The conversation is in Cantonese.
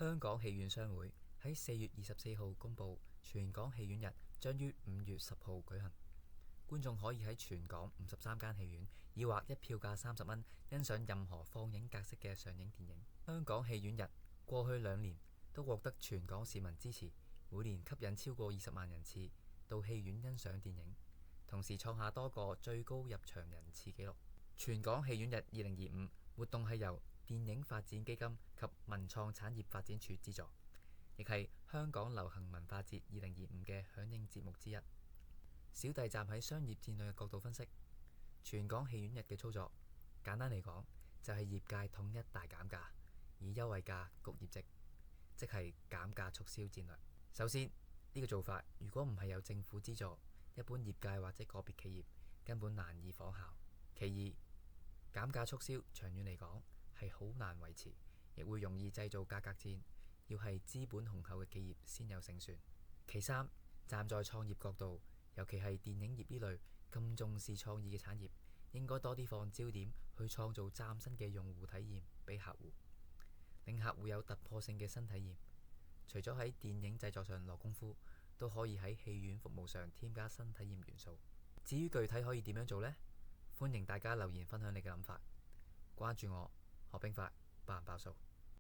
香港戲院商會喺4月24號公佈，全港戲院日將於5月10號舉行。觀眾可以喺全港53間戲院以劃一票價30蚊欣賞任何放映格式嘅上映電影。香港戲院日過去2年都獲得全港市民支持，每年吸引超過20萬人次到戲院欣賞電影，同時創下多個最高入場人次紀錄。全港戲院日2025活動係由電影發展基金及文創產業發展處資助，亦係香港流行文化節2025嘅響應節目之一。小弟站喺商業戰略嘅角度分析，全港戲院日嘅操作，簡單嚟講就係業界統一大減價，以優惠價谷業績，即係減價促銷戰略。首先，呢個做法如果唔係有政府資助，一般業界或者個別企業根本難以仿效。其二，減價促銷長遠嚟講係好難維持，亦會容易製造價格戰，要係資本雄厚嘅企業先有勝算。其三，站在創業角度，尤其係電影業呢類咁重視創意嘅產業，應該多啲放焦點去創造嶄新嘅用戶體驗俾客戶，令客戶有突破性嘅新體驗。除咗喺電影製作上落功夫，都可以喺戲院服務上添加新體驗元素。至於具體可以點樣做呢？歡迎大家留言分享你嘅諗法。關注我，學兵法，爆人爆數。